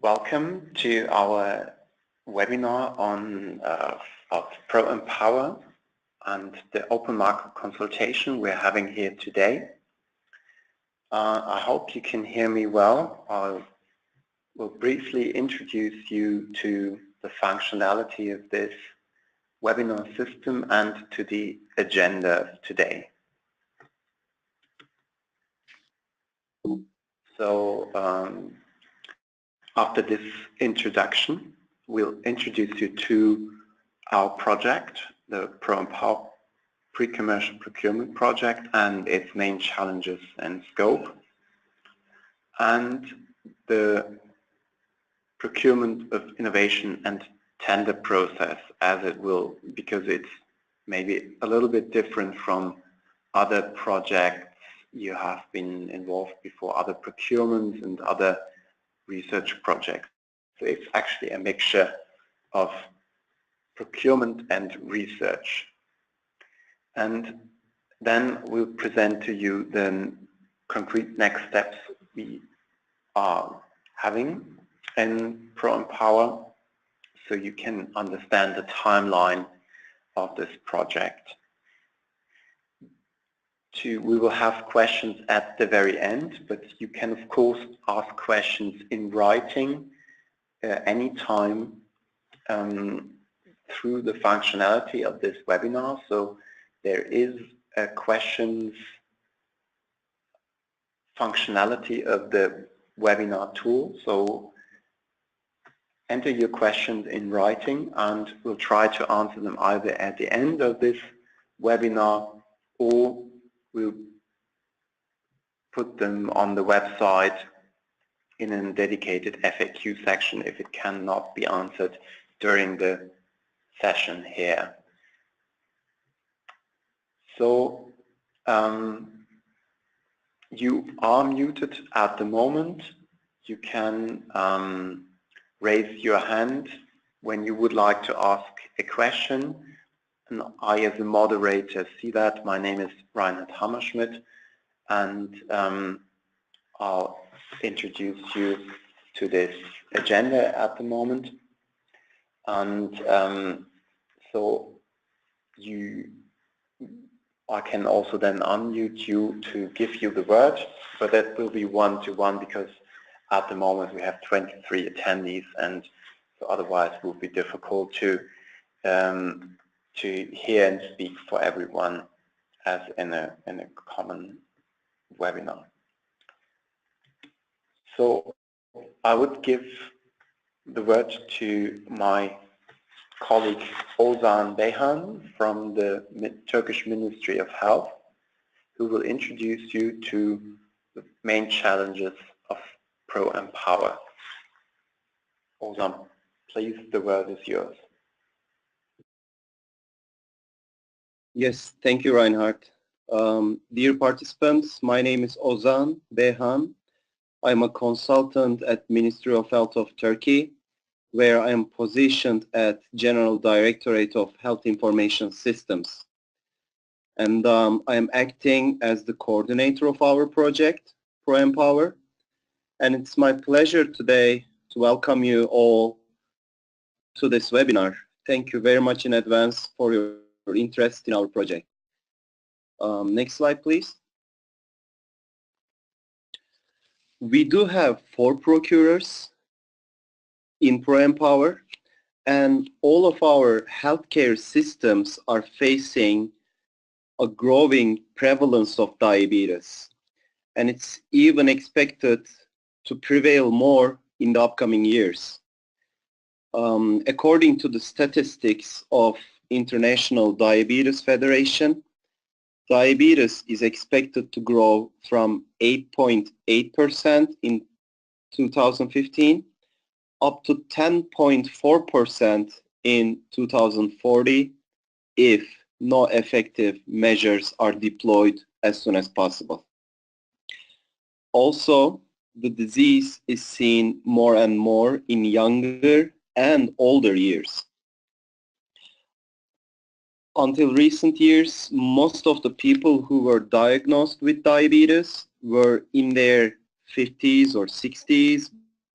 Welcome to our webinar on of Proempower and the open market consultation we're having here today. I hope you can hear me well. I will briefly introduce you to the functionality of this webinar system and to the agenda of today. So after this introduction, we'll introduce you to our project, the Proempower Pre-Commercial Procurement Project and its main challenges and scope, and the procurement of innovation and tender process as it will, because it's maybe a little bit different from other projects you have been involved before, other procurements and other research projects. So it's actually a mixture of procurement and research. And then we'll present to you the concrete next steps we are having in Proempower so you can understand the timeline of this project. We will have questions at the very end, but you can of course ask questions in writing anytime through the functionality of this webinar. So there is a questions functionality of the webinar tool. So enter your questions in writing and we'll try to answer them either at the end of this webinar or we'll put them on the website in a dedicated FAQ section if it cannot be answered during the session here. So you are muted at the moment. You can raise your hand when you would like to ask a question. And I, as a moderator, see that. My name is Reinhard Hammerschmidt, and I'll introduce you to this agenda at the moment. And so I can also then unmute you to give you the word, but that will be one-to-one because at the moment we have 23 attendees, and so otherwise it will be difficult to hear and speak for everyone as in a common webinar. So I would give the word to my colleague Ozan Beyhan from the Turkish Ministry of Health, who will introduce you to the main challenges of Proempower. Ozan, please, the word is yours. Yes, thank you, Reinhard. Dear participants, my name is Ozan Beyhan. I'm a consultant at Ministry of Health of Turkey, where I am positioned at General Directorate of Health Information Systems. And I am acting as the coordinator of our project, Proempower. And it's my pleasure today to welcome you all to this webinar. Thank you very much in advance for your interest in our project. Next slide, please. We do have 4 procurers in Proempower, and all of our healthcare systems are facing a growing prevalence of diabetes, and it's even expected to prevail more in the upcoming years. According to the statistics of International Diabetes Federation, diabetes is expected to grow from 8.8% in 2015 up to 10.4% in 2040 if no effective measures are deployed as soon as possible. Also, the disease is seen more and more in younger and older years. Until recent years, most of the people who were diagnosed with diabetes were in their 50s or 60s,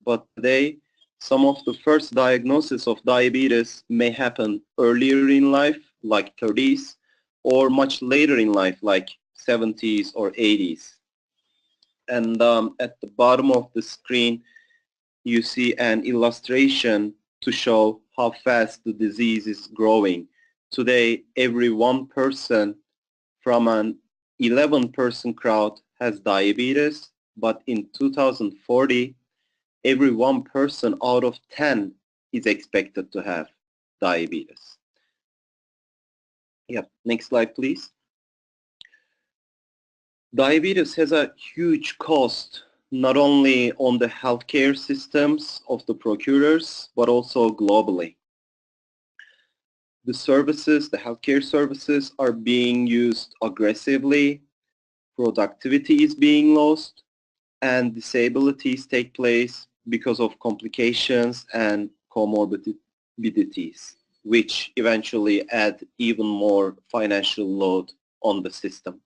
but today Some of the first diagnosis of diabetes may happen earlier in life, like 30s, or much later in life, like 70s or 80s. And at the bottom of the screen, you see an illustration to show how fast the disease is growing. Today, every one person from an 11-person crowd has diabetes, but in 2040, every one person out of 10 is expected to have diabetes. Yep, next slide, please. Diabetes has a huge cost, not only on the healthcare systems of the procurers, but also globally. The services, the healthcare services are being used aggressively, productivity is being lost, and disabilities take place because of complications and comorbidities, which eventually add even more financial load on the system.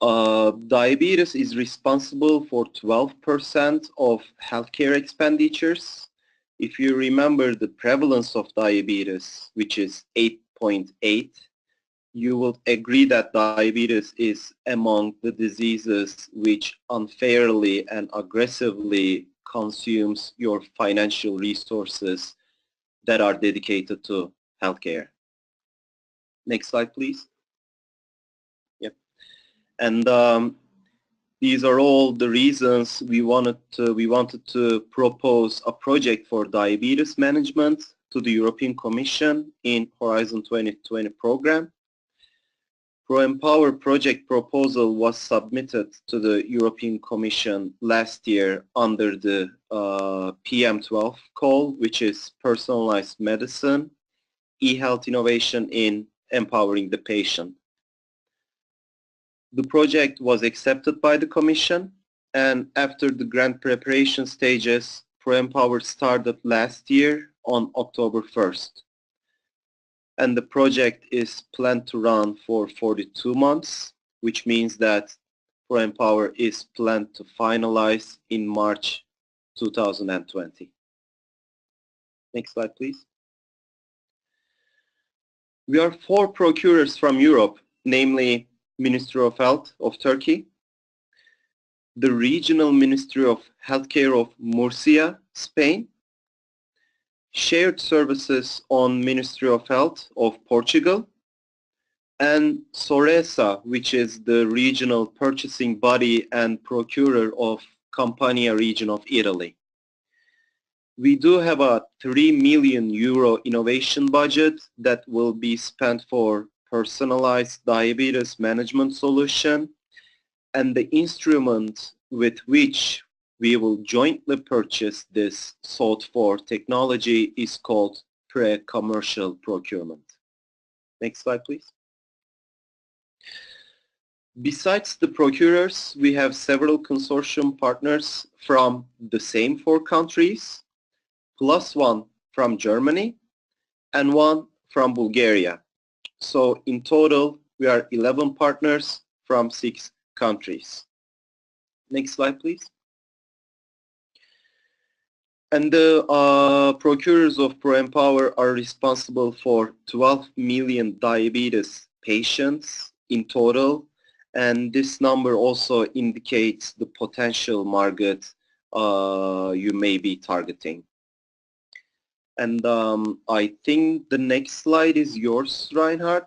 Diabetes is responsible for 12% of healthcare expenditures. If you remember the prevalence of diabetes, which is 8.8, you will agree that diabetes is among the diseases which unfairly and aggressively consumes your financial resources that are dedicated to healthcare. Next slide, please. Yep. And these are all the reasons we wanted to propose a project for diabetes management to the European Commission in Horizon 2020 program. Proempower project proposal was submitted to the European Commission last year under the PM12 call, which is personalized medicine, e-health innovation in empowering the patient. The project was accepted by the Commission, and after the grant preparation stages, Proempower started last year on October 1st. And the project is planned to run for 42 months, which means that Proempower is planned to finalize in March 2020. Next slide, please. We are 4 procurers from Europe, namely Ministry of Health of Turkey, the Regional Ministry of Healthcare of Murcia, Spain, Shared Services on Ministry of Health of Portugal, and SORESA, which is the regional purchasing body and procurer of Campania region of Italy. We do have a €3 million innovation budget that will be spent for personalized diabetes management solution, and the instrument with which we will jointly purchase this sought-for technology is called pre-commercial procurement. Next slide, please. Besides the procurers, we have several consortium partners from the same 4 countries, plus 1 from Germany and 1 from Bulgaria. So in total, we are 11 partners from 6 countries. Next slide, please. And the procurers of Proempower are responsible for 12 million diabetes patients in total, and this number also indicates the potential market you may be targeting. And I think the next slide is yours, Reinhard.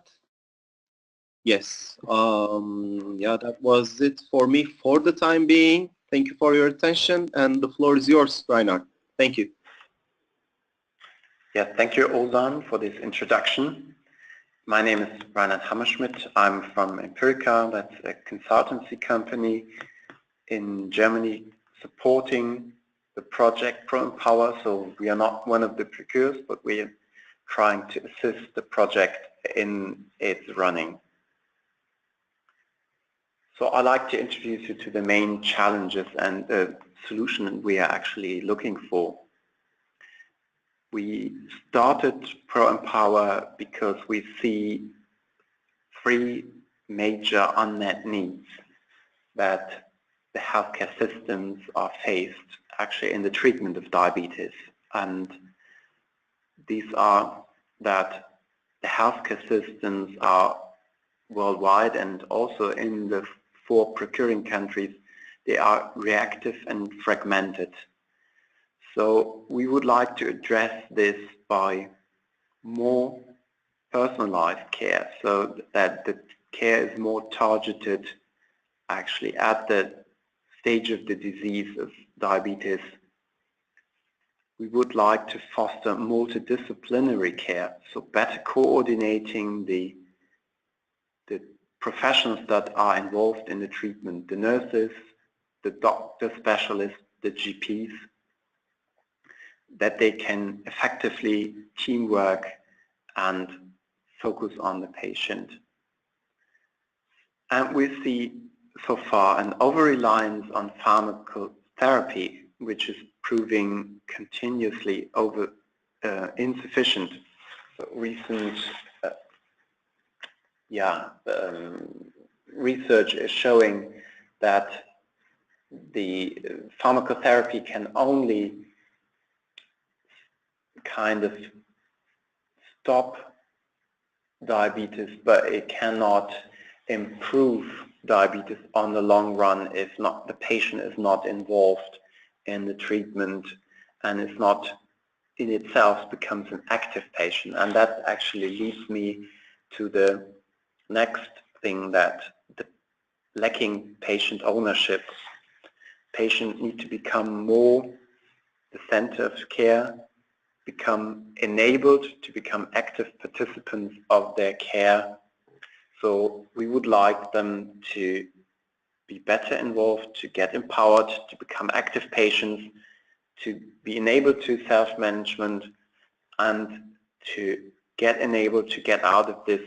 Yes, yeah, that was it for me for the time being. Thank you for your attention, and the floor is yours, Reinhard. Thank you. Yeah, thank you, Ozan, for this introduction. My name is Reinhard Hammerschmidt. I'm from Empirica, that's a consultancy company in Germany supporting the project Proempower. So we are not one of the procurers, but we are trying to assist the project in its running. So I'd like to introduce you to the main challenges and the solution we are actually looking for. We started Proempower because we see 3 major unmet needs that the healthcare systems are faced actually in the treatment of diabetes, and these are that the healthcare systems are worldwide and also in the 4 procuring countries, they are reactive and fragmented. So we would like to address this by more personalized care, so that the care is more targeted actually at the stage of the disease of diabetes. We would like to foster multidisciplinary care, so better coordinating the professionals that are involved in the treatment, the nurses, the doctor specialists, the GPs, that they can effectively teamwork and focus on the patient. And we see so far an over-reliance on pharmacotherapy, which is proving continuously insufficient. So recent research is showing that the pharmacotherapy can only kind of stop diabetes, but it cannot improve diabetes on the long run if not the patient is not involved in the treatment and is not in itself becomes an active patient. And that actually leads me to the next thing, that the lacking patient ownership. Patients need to become more the center of care, become enabled to become active participants of their care. So we would like them to be better involved, to get empowered, to become active patients, to be enabled to self-management, and to get enabled to get out of this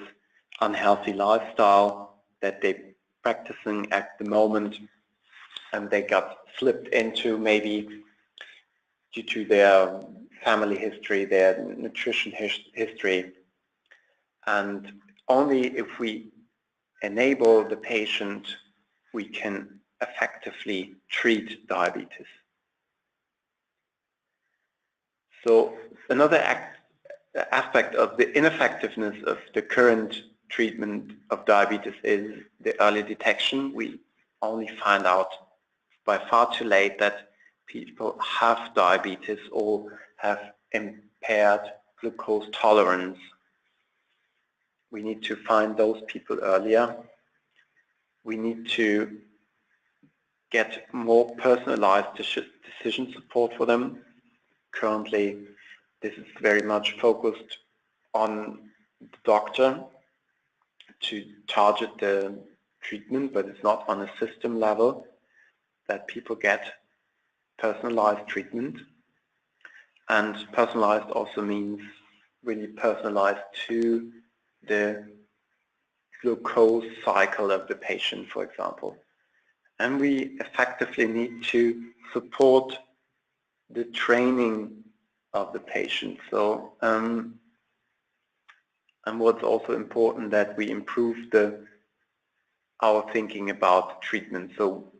unhealthy lifestyle that they're practicing at the moment and they got slipped into, maybe due to their family history, their nutrition history. And only if we enable the patient, we can effectively treat diabetes. So another aspect of the ineffectiveness of the current treatment of diabetes is the early detection. We only find out by far too late that people have diabetes or have impaired glucose tolerance. We need to find those people earlier. We need to get more personalized decision support for them. Currently, this is very much focused on the doctor to target the treatment, but it's not on a system level that people get personalized treatment. And personalized also means really personalized to the glucose cycle of the patient, for example. And we effectively need to support the training of the patient. So, and what's also important, that we improve our thinking about treatment. So,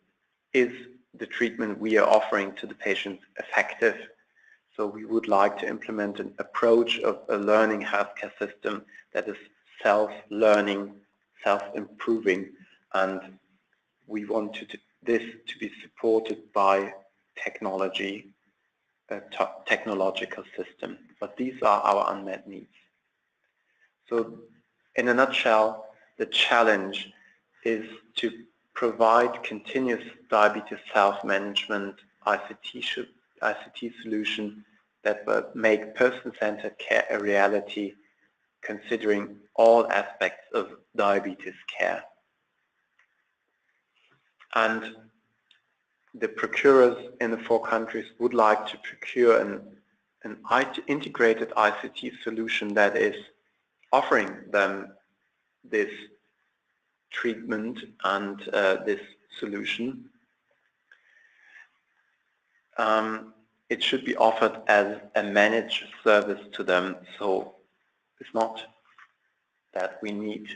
is the treatment we are offering to the patient effective? So we would like to implement an approach of a learning healthcare system that is self-learning, self-improving, and we want this to be supported by technology, a technological system. But these are our unmet needs. So in a nutshell, the challenge is to provide continuous diabetes self-management ICT solution that will make person-centered care a reality, considering all aspects of diabetes care. And the procurers in the 4 countries would like to procure an integrated ICT solution that is offering them this treatment and this solution. It should be offered as a managed service to them, so it's not that we need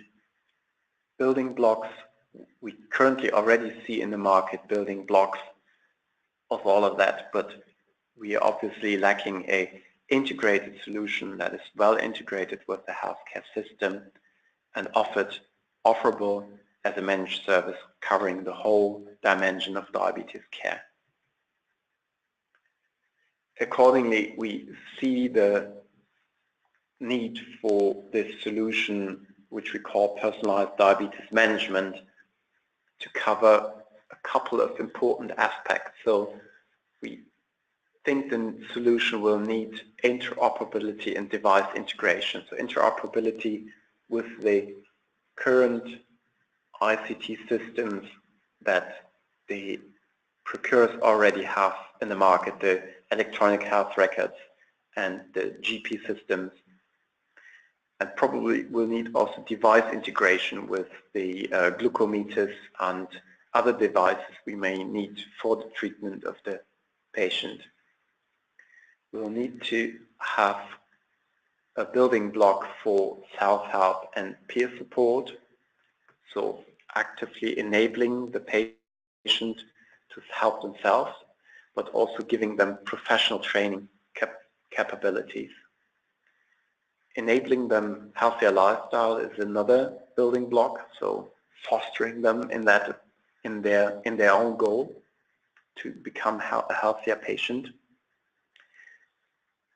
building blocks. We currently already see in the market building blocks of all of that, but we are obviously lacking a integrated solution that is well integrated with the healthcare system and offerable as a managed service covering the whole dimension of diabetes care. Accordingly, we see the need for this solution, which we call personalized diabetes management, to cover a couple of important aspects. So we think the solution will need interoperability and device integration. So interoperability with the current ICT systems that the procurers already have in the market, the electronic health records and the GP systems, and probably will need also device integration with the glucometers and other devices we may need for the treatment of the patient. We'll need to have a building block for self-help and peer support, so actively enabling the patient to help themselves, but also giving them professional training capabilities. Enabling them healthier lifestyle is another building block, so fostering them in that, in their own goal to become a healthier patient.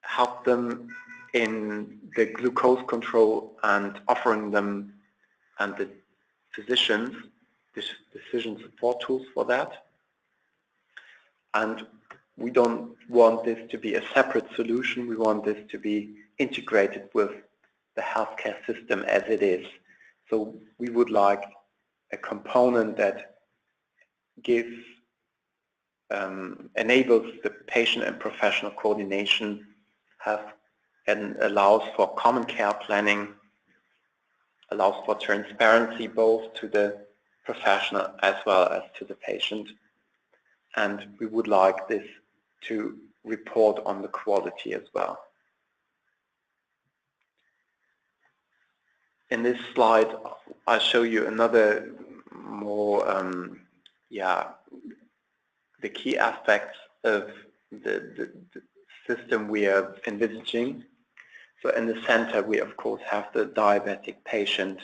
Help them in the glucose control and offering them and the physicians decision support tools for that. And we don't want this to be a separate solution. We want this to be integrated with the healthcare system as it is. So we would like a component that gives, enables the patient and professional coordination, and allows for common care planning, allows for transparency both to the professional as well as to the patient. And we would like this to report on the quality as well. In this slide, I show you another more, the key aspects of the system we are envisaging. So in the center, we of course have the diabetic patient,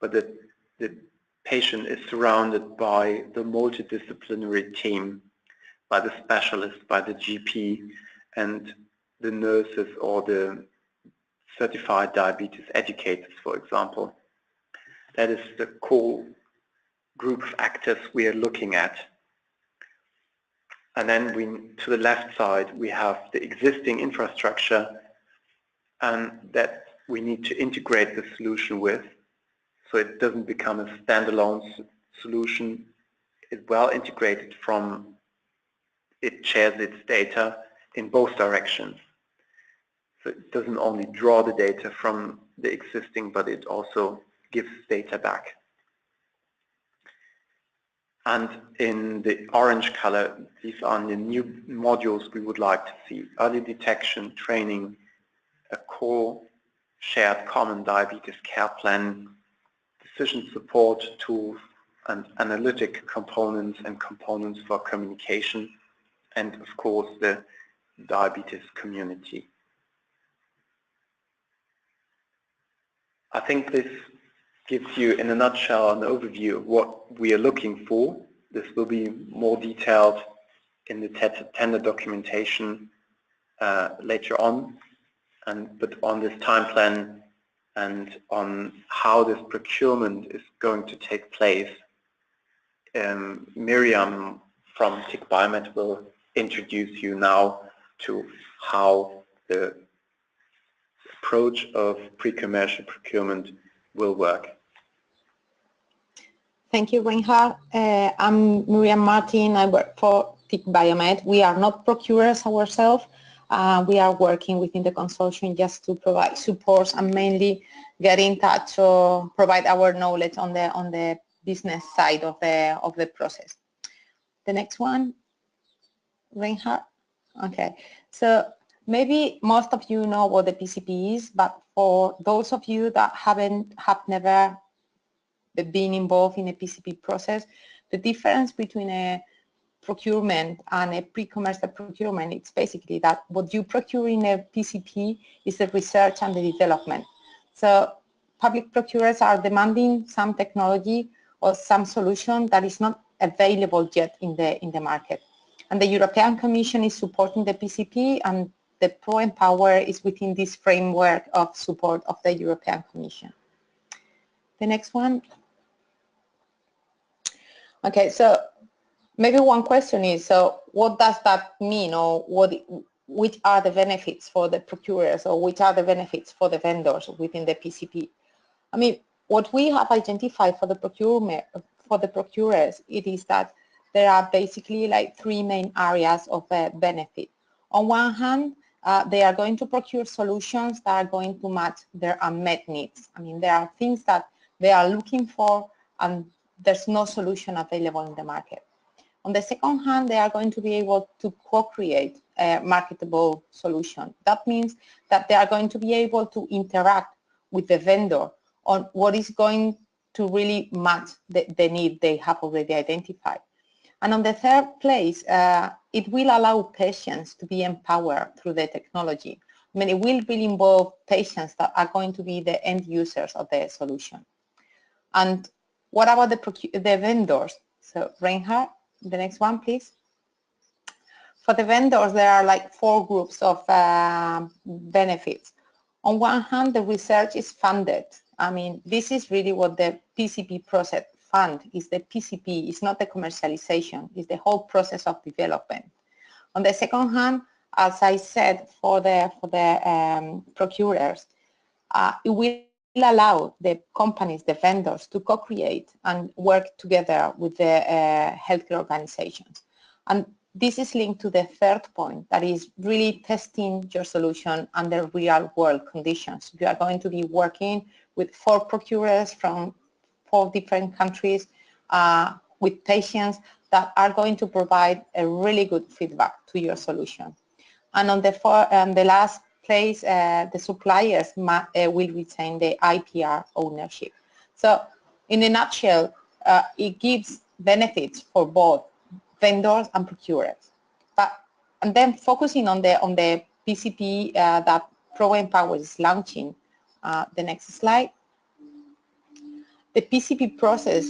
but the patient is surrounded by the multidisciplinary team, by the specialist, by the GP, and the nurses or the certified diabetes educators, for example. That is the core group of actors we are looking at. And then to the left side, we have the existing infrastructure that we need to integrate the solution with, so it doesn't become a standalone solution. It's well integrated it shares its data in both directions. So it doesn't only draw the data from the existing, but it also gives data back. And in the orange color, these are the new modules we would like to see: early detection, training, a core shared common diabetes care plan, decision support tools, and analytic components and components for communication, and of course the diabetes community. I think this gives you in a nutshell an overview of what we are looking for. This will be more detailed in the tender documentation later on, but on this time plan and on how this procurement is going to take place, Miriam from TIC Biomed will introduce you now to how the approach of pre-commercial procurement will work. Thank you, Reinhard. I'm Miriam Martin. I work for TIC Biomed. We are not procurers ourselves. We are working within the consortium just to provide support and mainly get in touch or provide our knowledge on the business side of the process. The next one, Reinhard. Okay, so maybe most of you know what the PCP is, but for those of you that have never been involved in a PCP process, the difference between a procurement and a pre-commercial procurement, it's basically that what you procure in a PCP is the research and the development. So public procurers are demanding some technology or some solution that is not available yet in the market. And the European Commission is supporting the PCP, and the Proempower is within this framework of support of the European Commission. The next one. Okay, so maybe one question is, so what does that mean, or which are the benefits for the procurers, or which are the benefits for the vendors within the PCP? I mean, what we have identified for the procurers, it is that there are basically like three main areas of benefit. On one hand, they are going to procure solutions that are going to match their unmet needs. I mean, there are things that they are looking for and there's no solution available in the market. On the second hand, they are going to be able to co-create a marketable solution. That means that they are going to be able to interact with the vendor on what is going to really match the need they have already identified. And on the third place, it will allow patients to be empowered through the technology. I mean, it will really involve patients that are going to be the end users of the solution. And what about the vendors? So Reinhard, the next one, please. For the vendors, there are like four groups of benefits. On one hand, the research is funded. I mean, this is really what the PCP process fund is. The PCP is not the commercialization, it's the whole process of development. On the second hand, as I said, for the procurers, it will allow the companies, the vendors, to co-create and work together with the healthcare organizations. And this is linked to the third point, that is really testing your solution under real world conditions. You are going to be working with 4 procurers from 4 different countries with patients that are going to provide a really good feedback to your solution. And on the last place, the suppliers will retain the IPR ownership. So in a nutshell, it gives benefits for both vendors and procurers. And then focusing on the PCP that Proempower is launching, the next slide. The PCP process,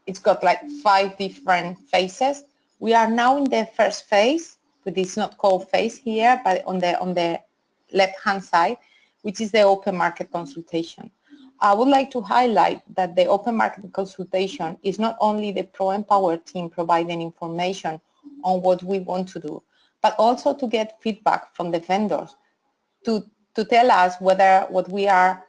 it's got like 5 different phases. We are now in the first phase, but it's not called phase here, but on the left-hand side, which is the open market consultation. I would like to highlight that the open market consultation is not only the Proempower team providing information on what we want to do, but also to get feedback from the vendors to tell us whether what we are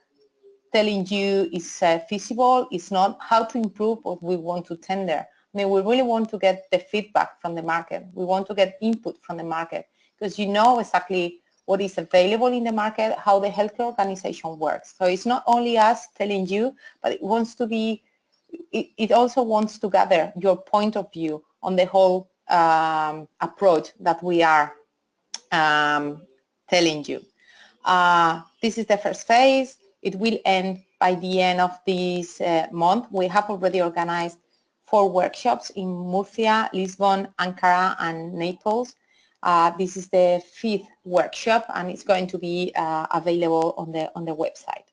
telling you is feasible, is not, how to improve what we want to tender. I mean, we really want to get the feedback from the market. We want to get input from the market because you know exactly what is available in the market, how the healthcare organization works. So it's not only us telling you, but it wants to be, it also wants to gather your point of view on the whole approach that we are telling you. This is the first phase. It will end by the end of this month. We have already organized 4 workshops in Murcia, Lisbon, Ankara, and Naples. This is the 5th workshop, and it's going to be available on the website.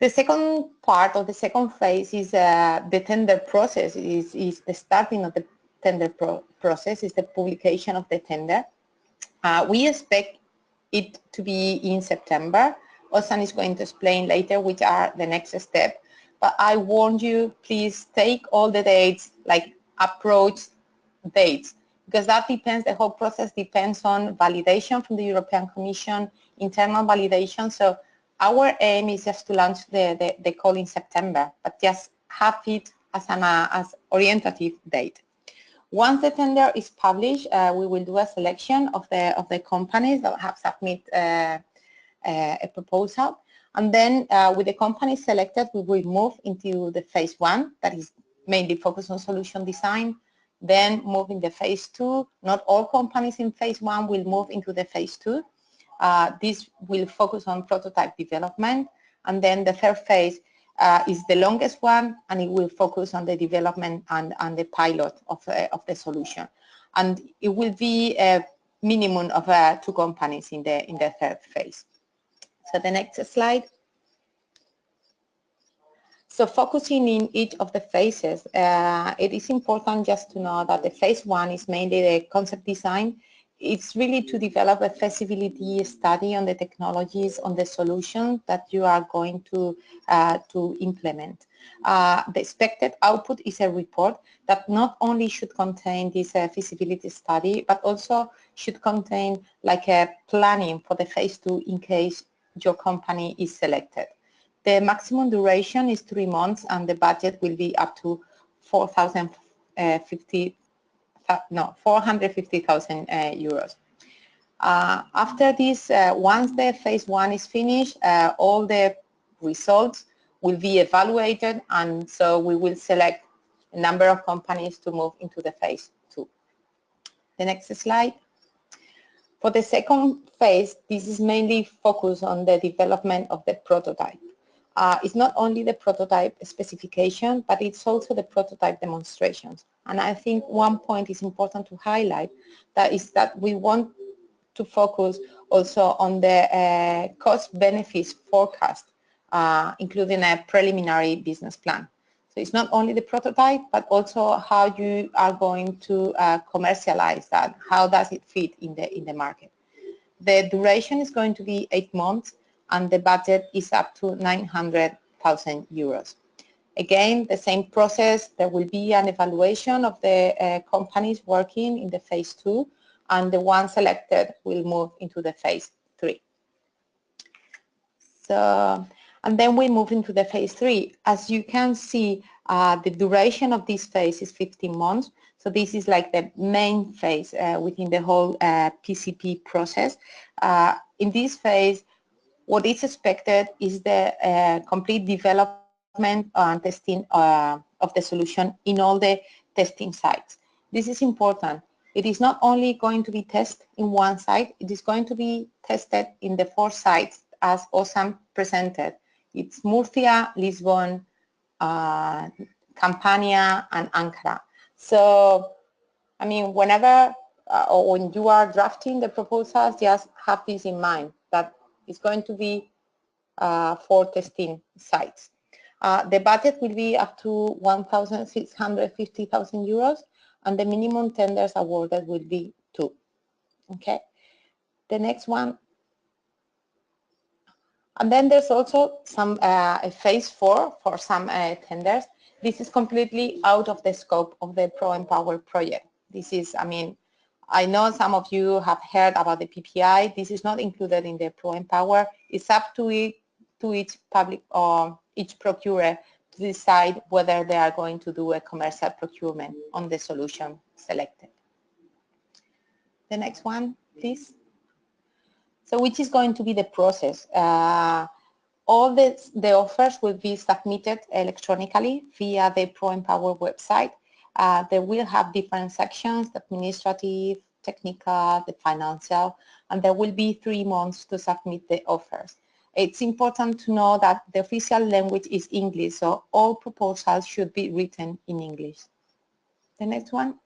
The second part of the second phase is the tender process. Is the starting of the tender process, is the publication of the tender. We expect it to be in September. Ozan is going to explain later which are the next step. But I warn you, please take all the dates, like approach dates, because that depends, the whole process depends on validation from the European Commission, internal validation. So our aim is just to launch the call in September, but just have it as an orientative date. Once the tender is published, we will do a selection of the companies that have submitted a proposal, and then with the companies selected, we will move into the phase 1, that is mainly focused on solution design, then move in the phase 2. Not all companies in phase 1 will move into the phase 2. This will focus on prototype development, and then the third phase is the longest one, and it will focus on the development and the pilot of the solution. And it will be a minimum of 2 companies in the third phase. So the next slide. So focusing in each of the phases, it is important just to know that the phase 1 is mainly the concept design. It's really to develop a feasibility study on the technologies, on the solution that you are going to implement. The expected output is a report that not only should contain this feasibility study, but also should contain like a planning for the phase 2 in case your company is selected. The maximum duration is 3 months, and the budget will be up to 450,000 euros. After this, once the phase 1 is finished, all the results will be evaluated, and so we will select a number of companies to move into the phase 2. The next slide. For the second phase, this is mainly focused on the development of the prototype. It's not only the prototype specification, but it's also the prototype demonstrations. And I think one point is important to highlight, that is that we want to focus also on the cost benefits forecast, including a preliminary business plan. So it's not only the prototype, but also how you are going to commercialize that. How does it fit in the market? The duration is going to be 8 months, and the budget is up to 900,000 euros. Again, the same process. There will be an evaluation of the companies working in the phase 2, and the one selected will move into the phase 3. So, and then we move into the phase 3. As you can see, the duration of this phase is 15 months. So this is like the main phase within the whole PCP process. In this phase, what is expected is the complete development and testing of the solution in all the testing sites. This is important. It is not only going to be tested in one site, it is going to be tested in the 4 sites as Ozan presented. It's Murcia, Lisbon, Campania, and Ankara. So, I mean, whenever or when you are drafting the proposals, just have this in mind, that it's going to be 4 testing sites. The budget will be up to 1,650,000 euros, and the minimum tenders awarded will be 2. Okay. The next one. And then there's also some phase 4 for some tenders. This is completely out of the scope of the Proempower project. This is, I mean, I know some of you have heard about the PPI. This is not included in the Proempower. It's up to each public or each procurer to decide whether they are going to do a commercial procurement on the solution selected. The next one, please. So which is going to be the process? All the offers will be submitted electronically via the Proempower website. They will have different sections: the administrative, technical, the financial, and there will be 3 months to submit the offers. It's important to know that the official language is English, so all proposals should be written in English. The next one.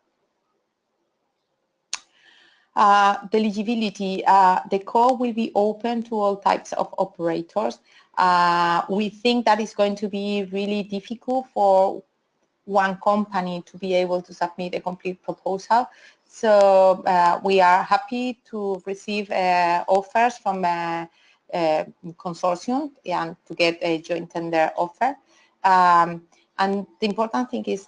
The eligibility, the call will be open to all types of operators. We think that is going to be really difficult for one company to be able to submit a complete proposal. So we are happy to receive offers from a consortium and to get a joint tender offer. And the important thing is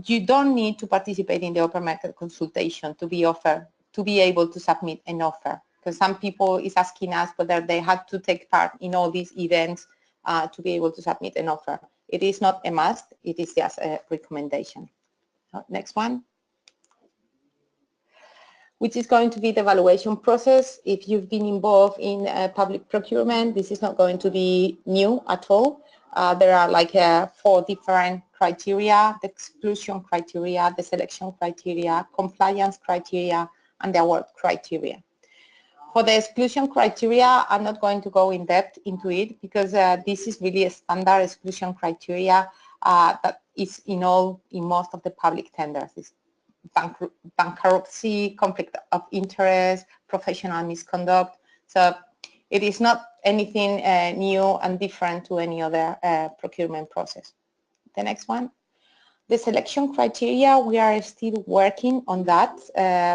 you don't need to participate in the open market consultation to be able to submit an offer, because some people is asking us whether they had to take part in all these events to be able to submit an offer. It is not a must, it is just a recommendation. Next one. Which is going to be the evaluation process. If you've been involved in public procurement, this is not going to be new at all. There are like 4 different criteria: the exclusion criteria, the selection criteria, compliance criteria, and the award criteria. For the exclusion criteria, I'm not going to go in depth into it because this is really a standard exclusion criteria that is in most of the public tenders. It's bankruptcy, conflict of interest, professional misconduct. So it is not anything new and different to any other procurement process. The next one. The selection criteria, we are still working on that,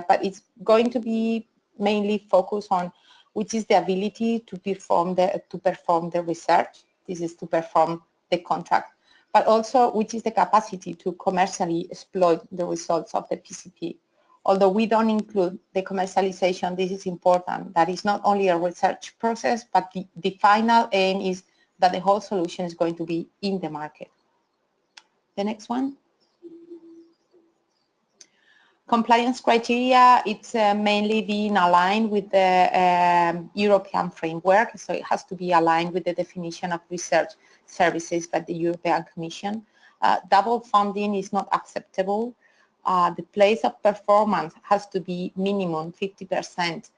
but it's going to be mainly focused on which is the ability to perform the research. This is to perform the contract, but also which is the capacity to commercially exploit the results of the PCP. Although we don't include the commercialization, this is important. That is not only a research process, but the final aim is that the whole solution is going to be in the market. The next one. Compliance criteria, it's mainly being aligned with the European framework, so it has to be aligned with the definition of research services by the European Commission. Double funding is not acceptable. The place of performance has to be minimum 50%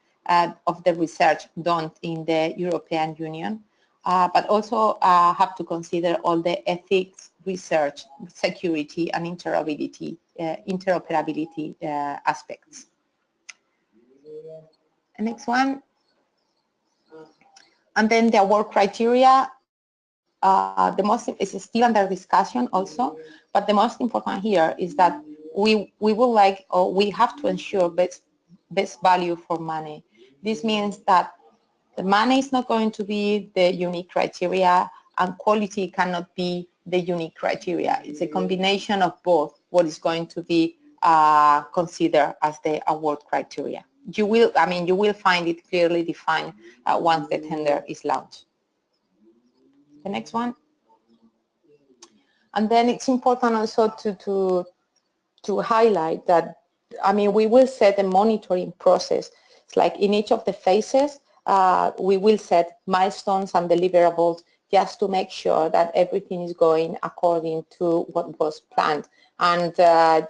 of the research done in the European Union, but also have to consider all the ethics, research, security, and interoperability aspects. The next one. And then the award criteria. The most is still under discussion also, but the most important here is that we would like, or we have to ensure best value for money. This means that the money is not going to be the unique criteria, and quality cannot be the unique criteria. It's a combination of both what is going to be considered as the award criteria. You will find it clearly defined once the tender is launched. The next one. And then it's important also to highlight that, we will set a monitoring process. It's like in each of the phases, we will set milestones and deliverables just to make sure that everything is going according to what was planned, and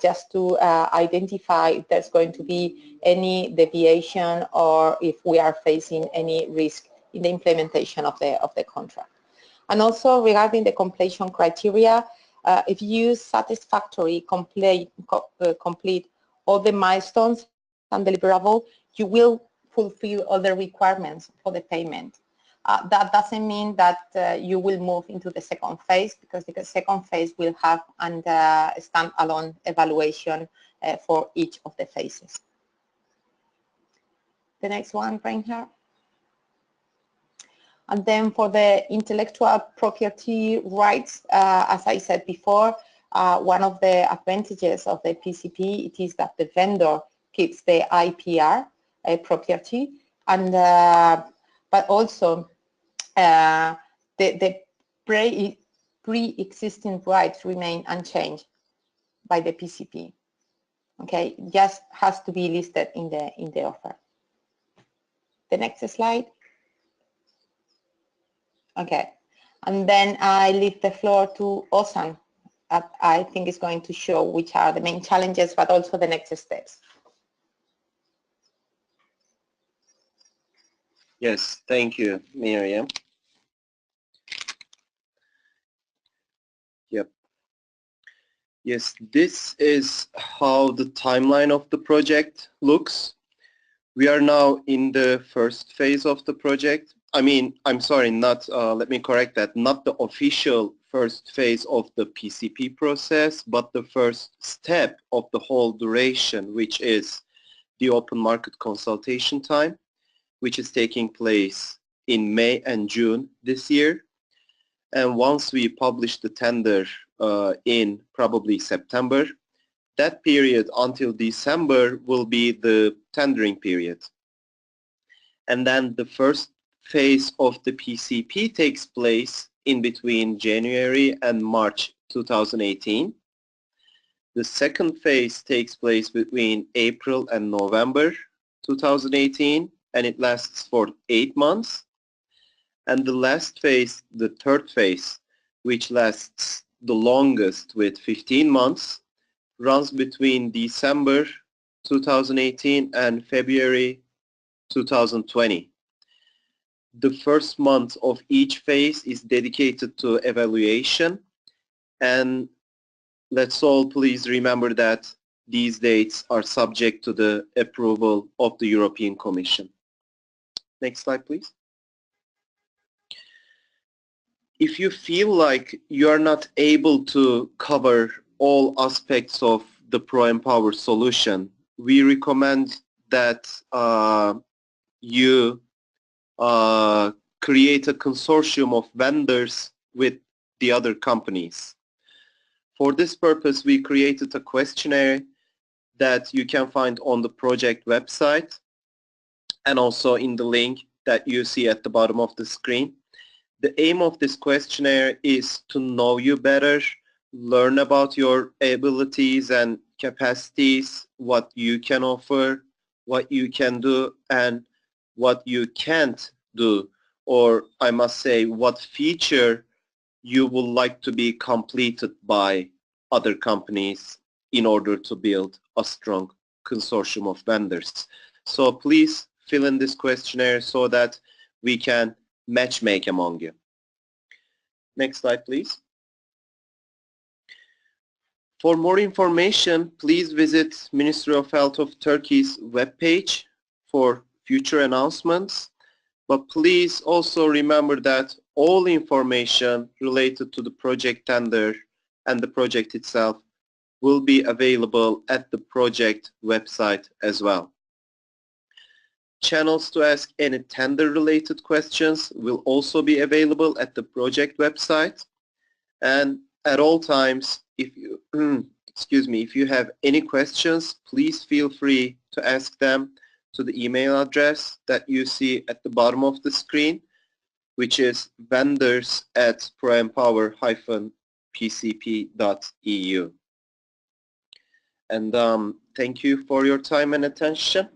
just to identify if there's going to be any deviation or if we are facing any risk in the implementation of the contract. And also regarding the completion criteria, if you satisfactorily complete all the milestones and deliverables, you will fulfill all the requirements for the payment. That doesn't mean that you will move into the second phase, because the second phase will have a standalone evaluation for each of the phases. The next one, Reinhard. And then for the intellectual property rights, as I said before, one of the advantages of the PCP it is that the vendor keeps the IPR property, and but also the pre-existing rights remain unchanged by the PCP. Okay, just has to be listed in the offer. The next slide. Okay, and then I leave the floor to Ozan. I think is going to show which are the main challenges, but also the next steps. Yes, thank you, Miriam. Yep. Yes, this is how the timeline of the project looks. We are now in the first phase of the project. I'm sorry, let me correct that, not the official first phase of the PCP process, but the first step of the whole duration, which is the open market consultation time, which is taking place in May and June this year. And once we publish the tender in probably September, that period until December will be the tendering period. And then the first phase of the PCP takes place in between January and March 2018. The second phase takes place between April and November 2018, and it lasts for 8 months. And the last phase, the third phase, which lasts the longest with 15 months, runs between December 2018 and February 2020. The first month of each phase is dedicated to evaluation, and let's all please remember that these dates are subject to the approval of the European Commission. Next slide, please. If you feel like you are not able to cover all aspects of the Proempower solution, we recommend that you create a consortium of vendors with the other companies. For this purpose, we created a questionnaire that you can find on the project website and also in the link that you see at the bottom of the screen. The aim of this questionnaire is to know you better, learn about your abilities and capacities, what you can offer, what you can do, and what you can't do, or I must say what feature you would like to be completed by other companies in order to build a strong consortium of vendors. So please fill in this questionnaire so that we can matchmake among you. Next slide, please. For more information, please visit Ministry of Health of Turkey's webpage for future announcements. But please also remember that all information related to the project tender and the project itself will be available at the project website as well. Channels to ask any tender-related questions will also be available at the project website. And at all times, if you, if you have any questions, please feel free to ask them to the email address that you see at the bottom of the screen, which is vendors@proempower-pcp.eu. And thank you for your time and attention.